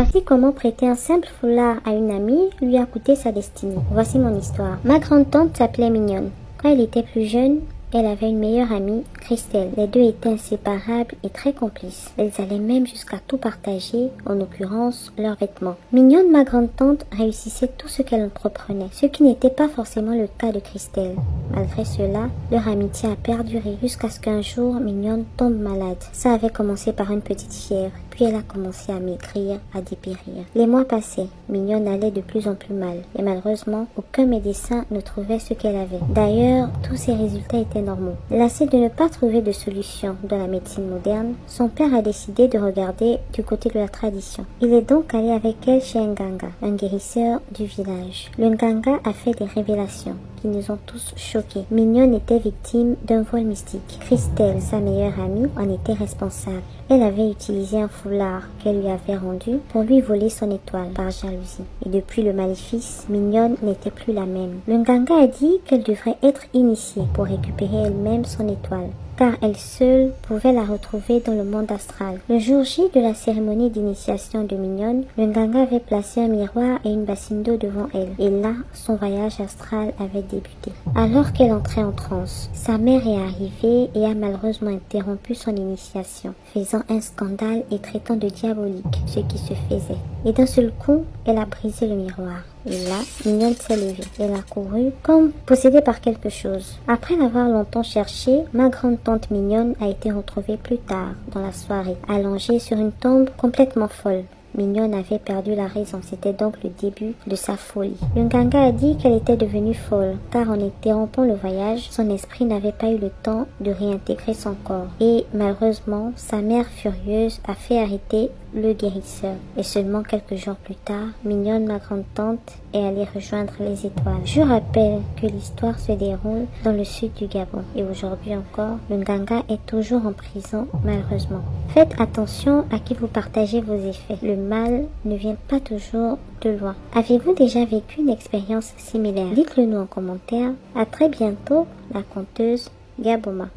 Voici comment prêter un simple foulard à une amie lui a coûté sa destinée. Voici mon histoire. Ma grande-tante s'appelait Mignonne. Quand elle était plus jeune, elle avait une meilleure amie, Christelle. Les deux étaient inséparables et très complices. Elles allaient même jusqu'à tout partager, en l'occurrence leurs vêtements. Mignonne, ma grande-tante, réussissait tout ce qu'elle entreprenait, ce qui n'était pas forcément le cas de Christelle. Malgré cela, leur amitié a perduré jusqu'à ce qu'un jour, Mignonne tombe malade. Ça avait commencé par une petite fièvre, puis elle a commencé à maigrir, à dépérir. Les mois passaient, Mignonne allait de plus en plus mal, et malheureusement, aucun médecin ne trouvait ce qu'elle avait. D'ailleurs, tous ses résultats étaient normaux. Lassé de ne pas trouver de solution dans la médecine moderne, son père a décidé de regarder du côté de la tradition. Il est donc allé avec elle chez un Nganga, un guérisseur du village. Le Nganga a fait des révélations qui nous ont tous choqués. Mignonne était victime d'un vol mystique. Christelle, sa meilleure amie, en était responsable. Elle avait utilisé un foulard qu'elle lui avait rendu pour lui voler son étoile par jalousie. Et depuis le maléfice, Mignonne n'était plus la même. Le Nganga a dit qu'elle devrait être initiée pour récupérer elle-même son étoile, car elle seule pouvait la retrouver dans le monde astral. Le jour J de la cérémonie d'initiation de Mignonne, le Nganga avait placé un miroir et une bassine d'eau devant elle. Et là, son voyage astral avait débuté. Alors qu'elle entrait en transe, sa mère est arrivée et a malheureusement interrompu son initiation, faisant un scandale et traitant de diabolique ce qui se faisait. Et d'un seul coup, elle a brisé le miroir. Et là, Mignonne s'est levée. Elle a couru comme possédée par quelque chose. Après l'avoir longtemps cherchée, ma grande-tante Mignonne a été retrouvée plus tard dans la soirée, allongée sur une tombe complètement folle. Mignonne avait perdu la raison, c'était donc le début de sa folie. Le Nganga a dit qu'elle était devenue folle, car en interrompant le voyage, son esprit n'avait pas eu le temps de réintégrer son corps. Et malheureusement, sa mère furieuse a fait arrêter le guérisseur. Et seulement quelques jours plus tard, Mignonne, ma grande-tante, est allée rejoindre les étoiles. Je rappelle que l'histoire se déroule dans le sud du Gabon. Et aujourd'hui encore, le Nganga est toujours en prison, malheureusement. Faites attention à qui vous partagez vos effets. Le mal ne vient pas toujours de loin. Avez-vous déjà vécu une expérience similaire? Dites-le nous en commentaire. À très bientôt, la conteuse Gaboma.